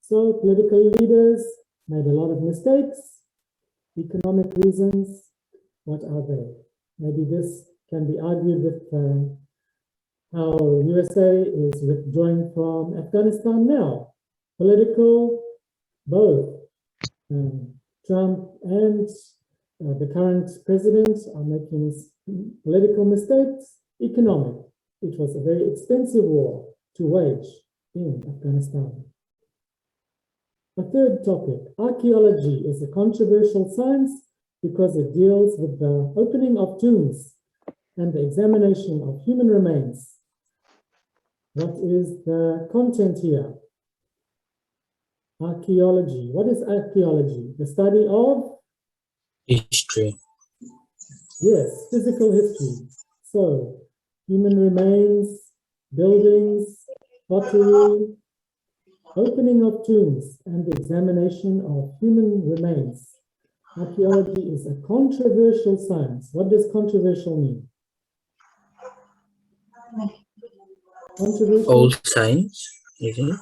So political leaders made a lot of mistakes. Economic reasons, what are they? Maybe this can be argued with how USA is withdrawing from Afghanistan now. Political, both Trump and the current president are making political mistakes. Economic, it was a very expensive war to wage in Afghanistan. A third topic, archaeology is a controversial science because it deals with the opening of tombs and the examination of human remains. What is the content here? Archaeology. What is archaeology? The study of? History. Yes, physical history. So, human remains, buildings, pottery, opening of tombs, and the examination of human remains. Archaeology is a controversial science. What does controversial mean? Controversial. Old science, is it?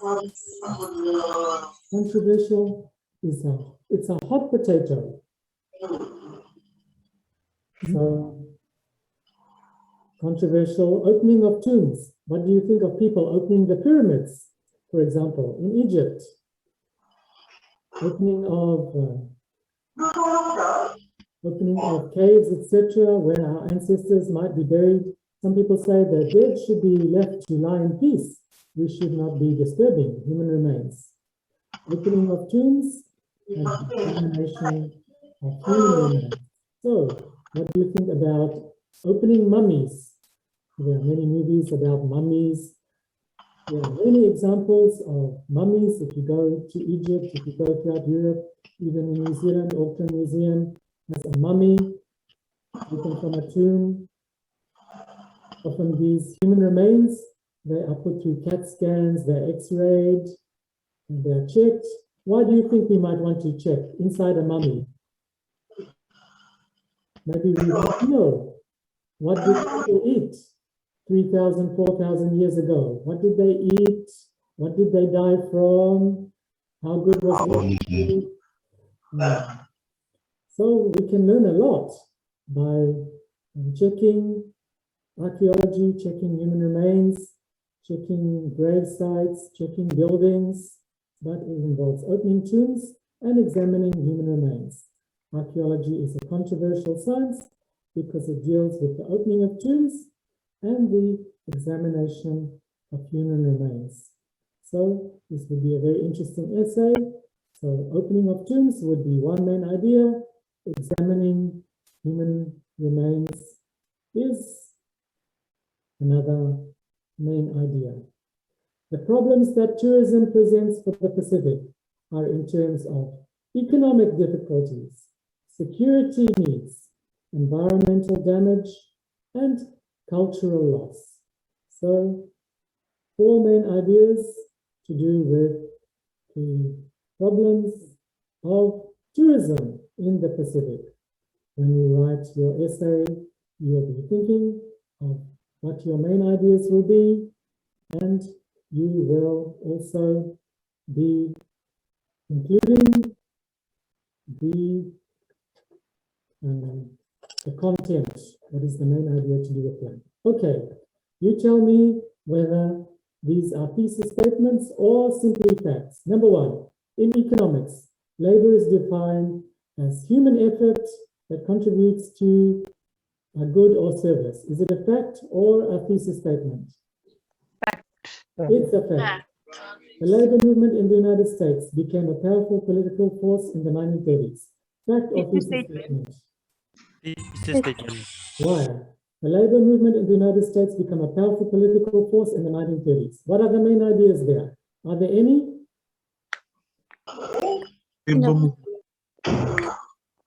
Controversial is it's a hot potato. So, controversial opening of tombs. What do you think of people opening the pyramids, for example, in Egypt? Opening of caves, etc., where our ancestors might be buried. Some people say the dead should be left to lie in peace. We should not be disturbing human remains. Opening of tombs and examination of human remains. So, what do you think about opening mummies? There are many movies about mummies. There are many examples of mummies. If you go to Egypt, if you go throughout Europe, even in New Zealand, Auckland Museum has a mummy taken from a tomb. Often these human remains, they are put through CAT scans, they're x-rayed, and they're checked. Why do you think we might want to check inside a mummy? Maybe we want to know, what did people eat 3,000, 4,000 years ago? What did they eat? What did they die from? How good was it? So we can learn a lot by checking archaeology, checking human remains, checking grave sites, checking buildings, but it involves opening tombs and examining human remains. Archaeology is a controversial science because it deals with the opening of tombs and the examination of human remains. So this would be a very interesting essay. So opening of tombs would be one main idea. Examining human remains is another main idea. The problems that tourism presents for the Pacific are in terms of economic difficulties, security needs, environmental damage, and cultural loss. So, four main ideas to do with the problems of tourism in the Pacific. When you write your essay, you will be thinking of what your main ideas will be, and you will also be including the content. What is the main idea to do with that? Okay, you tell me whether these are thesis statements or simply facts. Number one, in economics, labor is defined as human effort that contributes to a good or service. Is it a fact or a thesis statement? Fact. It's a fact. The labor movement in the United States became a powerful political force in the 1930s. Fact or thesis statement? Thesis statement. Why? The labor movement in the United States became a powerful political force in the 1930s. What are the main ideas there? Are there any? No.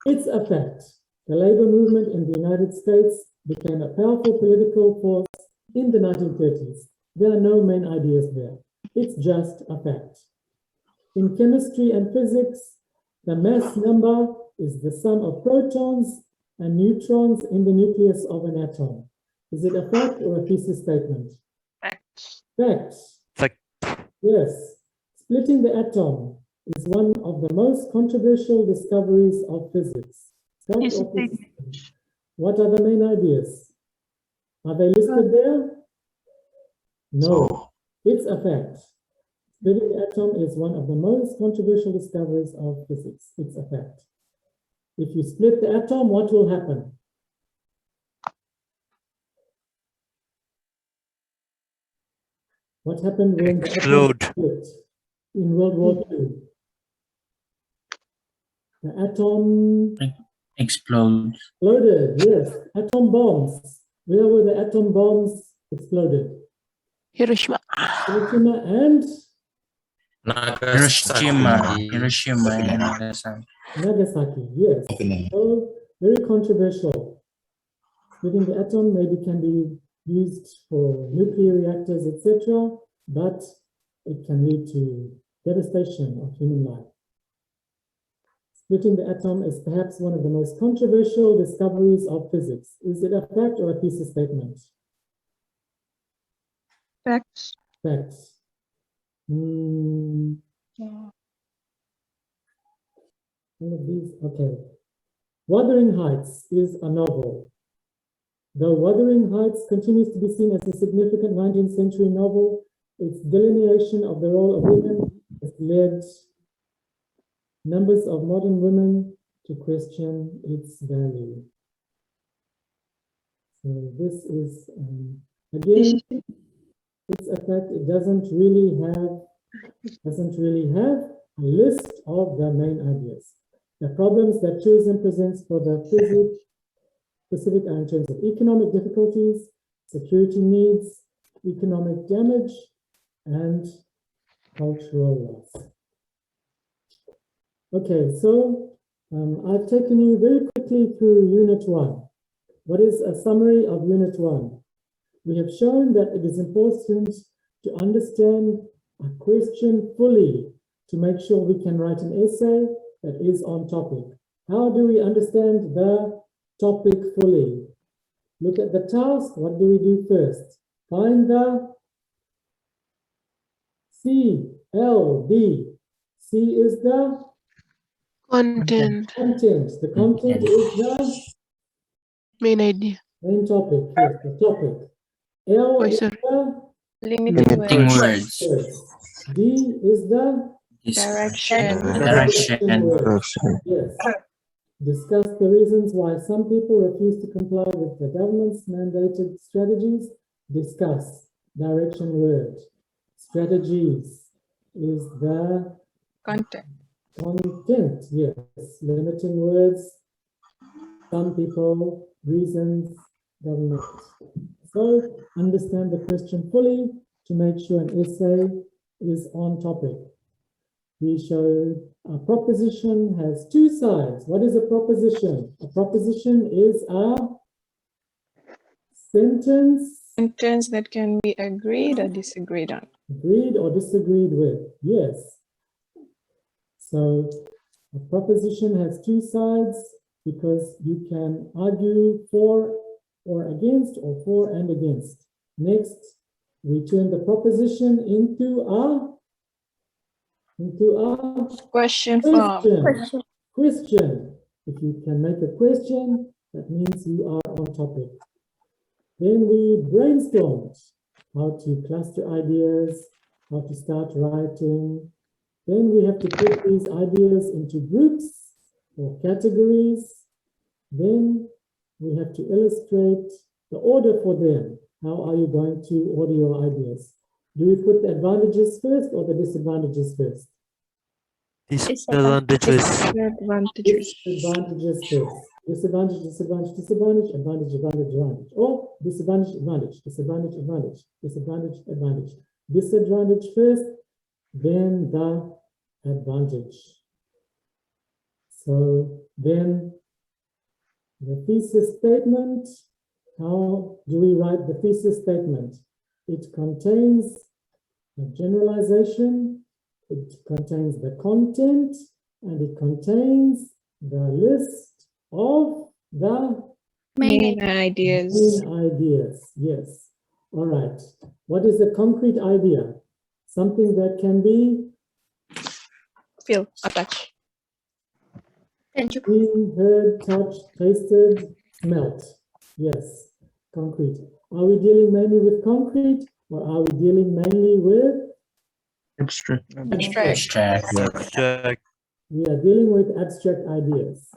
It's a fact. The labor movement in the United States became a powerful political force in the 1930s. There are no main ideas there. It's just a fact. In chemistry and physics, the mass number is the sum of protons and neutrons in the nucleus of an atom. Is it a fact or a thesis statement? Fact. Fact. Fact. Yes. Splitting the atom is one of the most controversial discoveries of physics. Fact Thesis or thesis statement. statement? What are the main ideas? Are they listed there? No, it's a fact. Splitting the atom is one of the most controversial discoveries of physics. It's a fact. If you split the atom, what will happen? What happened when the atom Explode. split in World War II? The atom Explode. exploded, yes. Atom bombs. Where were the atom bombs exploded? Hiroshima. Hiroshima and Hiroshima and Nagasaki. Nagasaki, yes. So, very controversial. Splitting the atom maybe can be used for nuclear reactors, etc., but it can lead to devastation of human life. Splitting the atom is perhaps one of the most controversial discoveries of physics. Is it a fact or a thesis statement? Facts. Facts. All of these, okay. Wuthering Heights is a novel. Though Wuthering Heights continues to be seen as a significant 19th century novel, its delineation of the role of women has led numbers of modern women to question its value. So this is, again, it's a fact. It doesn't really have a list of the main ideas. The problems that tourism presents for the Pacific are in terms of economic difficulties, security needs, economic damage, and cultural loss. Okay, so I've taken you very quickly through Unit 1. What is a summary of Unit 1? We have shown that it is important to understand a question fully to make sure we can write an essay that is on topic. How do we understand the topic fully? Look at the task. What do we do first? Find the CLD. C is the Content. content. The content is the Main idea. main topic. Yes, the topic. L is Sorry. the Limiting words. words. D is the Direction. Direction. Yes. Discuss the reasons why some people refuse to comply with the government's mandated strategies. Discuss. Direction word. Strategies is the Content. content. Yes. Limiting words. Some people, reasons, government. So understand the question fully to make sure an essay is on topic. We show a proposition has two sides. What is a proposition? A proposition is a sentence Sentence that can be agreed or disagreed on. agreed or disagreed with. Yes. So a proposition has two sides because you can argue for or against or for and against. Next, we turn the proposition into a Question form. Question. If you can make a question, that means you are on topic. Then we brainstormed how to cluster ideas, how to start writing. Then we have to put these ideas into groups or categories. Then we have to illustrate the order for them. How are you going to order your ideas? Do we put the advantages first or the disadvantages first? Disadvantages. Disadvantages first. Disadvantage, disadvantage, disadvantage, advantage, advantage, advantage. Or disadvantage, advantage, disadvantage, advantage, disadvantage, advantage. Disadvantage first, then the advantage. So then the thesis statement. How do we write the thesis statement? It contains a generalization, it contains the content, and it contains the list of the Main ideas. main ideas. Yes. All right. What is a concrete idea? Something that can be Feel or touch. Seen, heard, touched, tasted, smelt. Yes, concrete. Are we dealing mainly with concrete or are we dealing mainly with Abstract. Abstract. Abstract. We are dealing with abstract ideas.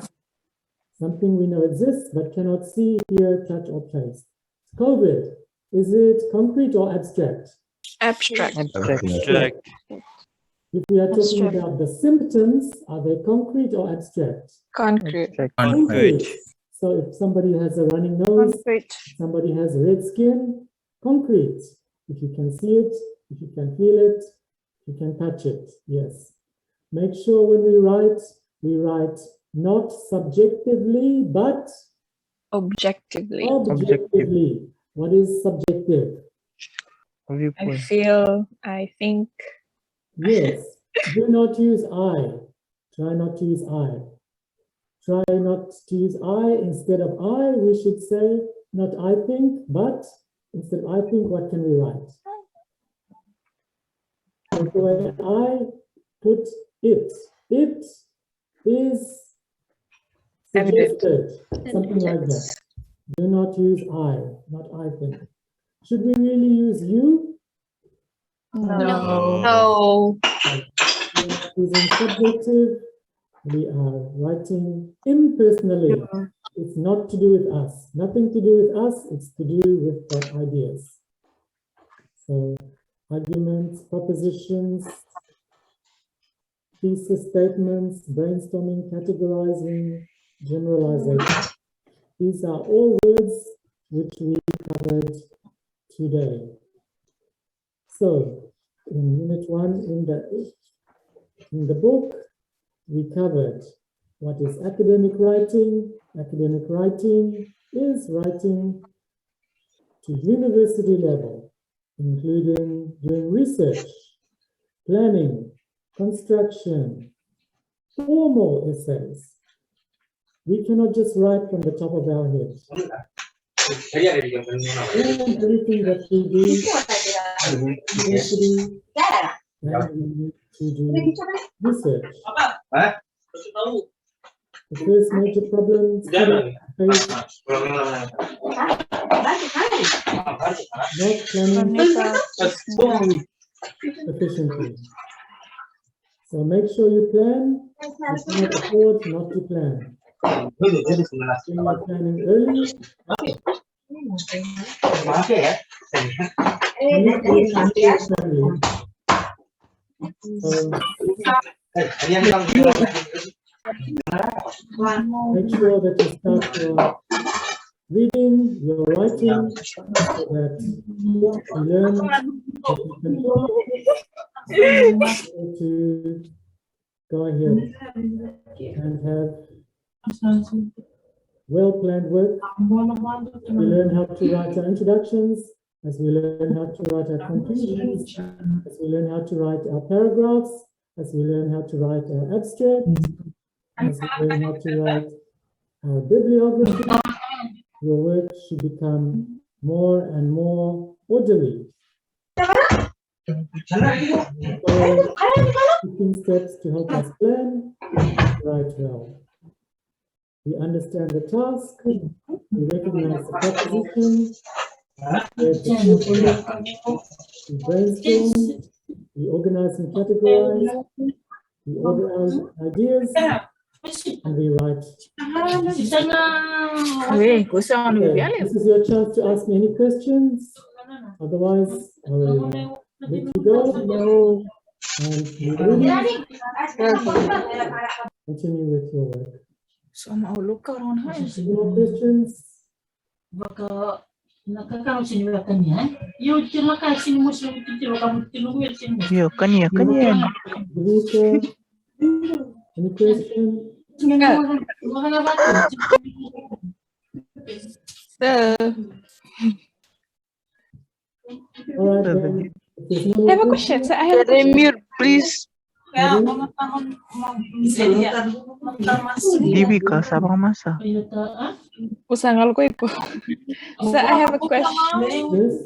Something we know exists but cannot see, hear, touch, or taste. COVID, is it concrete or abstract? Abstract. Abstract. If we are talking about the symptoms, are they concrete or abstract? Concrete. Concrete. So if somebody has a running nose, Concrete. somebody has red skin, concrete. If you can see it, if you can feel it, you can touch it, yes. Make sure when we write not subjectively, but Objectively. objectively. What is subjective? I feel, I think. Yes, do not use I. Try not to use I. Try not to use I. Instead of I, we should say, not I think, but instead of I think, what can we write? Take away I, put it. It is suggested, something like that. Do not use I, not I think. Should we really use you? No. We are using subjective. We are writing impersonally. It's not to do with us. Nothing to do with us. It's to do with the ideas. So arguments, propositions, thesis statements, brainstorming, categorizing, generalization. These are all words which we covered today. So in unit 1 in the book, we covered what is academic writing. Academic writing is writing to university level, including doing research, planning, construction, formal essays. We cannot just write from the top of our heads. And everything that we do university, and we need to do research. The first major problem students face not planning sufficiently. So make sure you plan. You cannot afford not to plan. When you are planning early, make sure that you start your reading, your writing, so that you learn that you can to go ahead and have well-planned work. We learn how to write our introductions, as we learn how to write our conclusions, as we learn how to write our paragraphs, as we learn how to write our abstract, as we learn how to write our bibliography, your work should become more and more orderly. So, taking steps to help us plan and write well. We understand the task, we recognize the proposition, we brainstorm, we organize and categorize, we organize ideas, and we write. Okay, this is your chance to ask me any questions. Otherwise, I will let you go. And you ready? Continue with your work. Any more questions? Vika, any question? All right, then. If there's no I have a more question. questions, So I have a Mute, please. Dibi ka, sabang masa. usangal ko ipo. So I have a question. yes?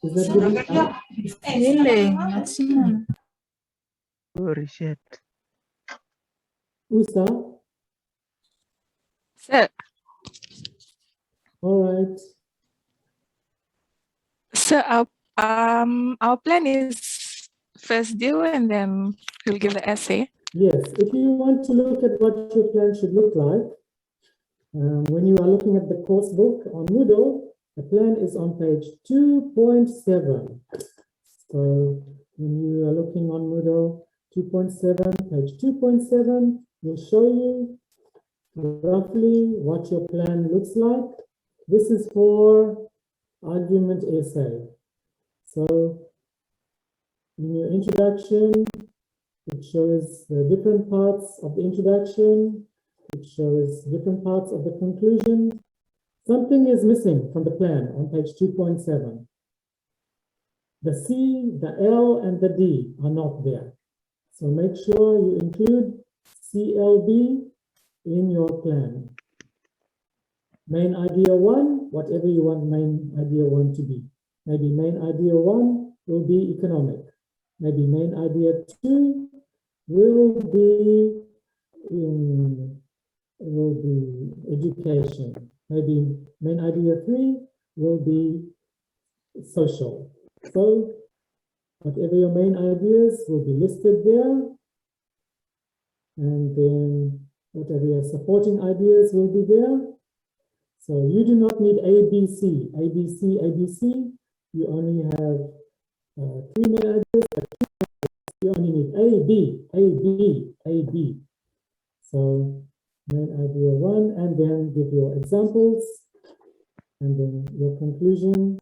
Is that good? Reset. Usa, Sir, all right. sir, our plan is first due and then we'll give the essay. Yes, if you want to look at what your plan should look like, when you are looking at the course book on Moodle, the plan is on page 2.7. So when you are looking on Moodle 2.7, page 2.7 will show you roughly what your plan looks like. This is for argument essay. So in your introduction, it shows the different parts of the introduction. It shows different parts of the conclusion. Something is missing from the plan on page 2.7. The C, the L, and the D are not there. So make sure you include CLB in your plan. Main idea 1, whatever you want main idea 1 to be. Maybe main idea 1 will be economic. Maybe main idea 2 will be education. Maybe main idea 3 will be social. So whatever your main ideas will be listed there. And then whatever your supporting ideas will be there. So you do not need A, B, C, A, B, C, A, B, C. You only have 3 main ideas. You only need A, B, A, B, A, B. So main idea 1, and then give your examples, and then your conclusion,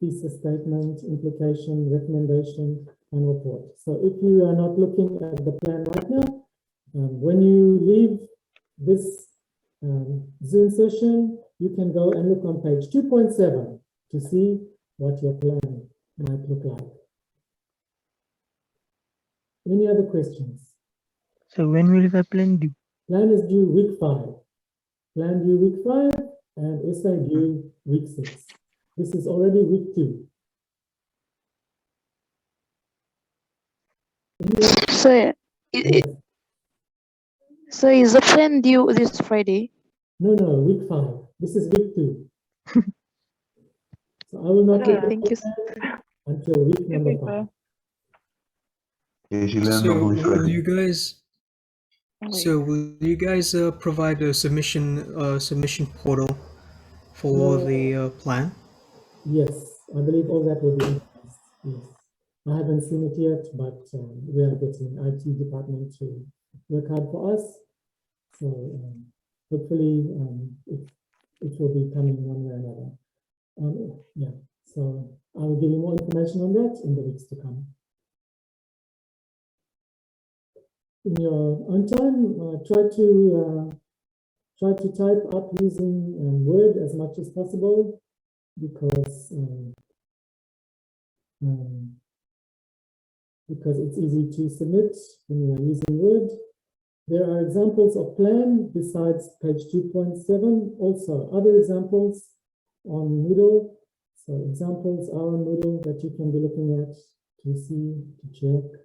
thesis statement, implication, recommendation, and report. So if you are not looking at the plan right now, when you leave this Zoom session, you can go and look on page 2.7 to see what your plan might look like. Any other questions? So when will the plan due? Plan is due week 5. Plan due week 5 and essay due week 6. This is already week 2. So, Yes. so is the plan due this Friday? No, week 5. This is week 2. So I will not Okay, look at thank the you. plan until week number 5. So will you guys? So will you guys provide a submission portal for the plan? Yes, I believe all that will be in place. Yes. I haven't seen it yet, but we are getting IT department to work hard for us. So hopefully it will be coming one way or another. Yeah, so I will give you more information on that in the weeks to come. In your own time, try to type up using Word as much as possible, because it's easy to submit when you are using Word. There are examples of plan besides page 2.7, also other examples on Moodle. So examples are on Moodle that you can be looking at to see, to check.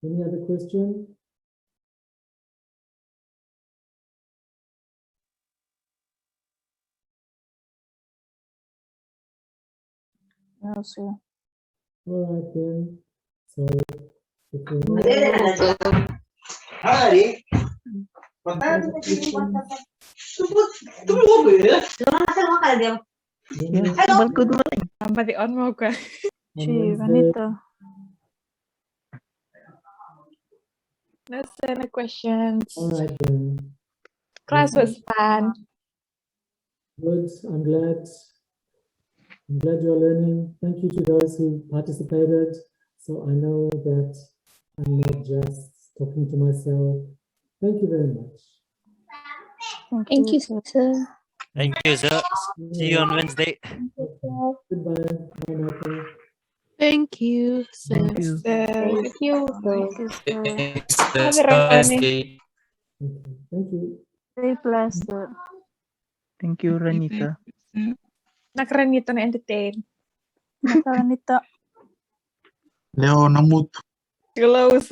Any other question? No, sir. All right then. So if you're Sampai on mau ke? She, Vanita. No further questions. All right then. Class was fun. Good. I'm glad you're learning. Thank you to those who participated. So I know that I'm not just talking to myself. Thank you very much. Thank you, sir. Thank you, sir. See you on Wednesday. Okay. Goodbye. Bye, Michael. Thank you, sir. Thank you. Thank you, sir. Have a nice day. Okay. Thank you. Stay blessed, sir. Thank you, Ranita. Nakeren gitu na entertain. Vanita. Leo namut. Close.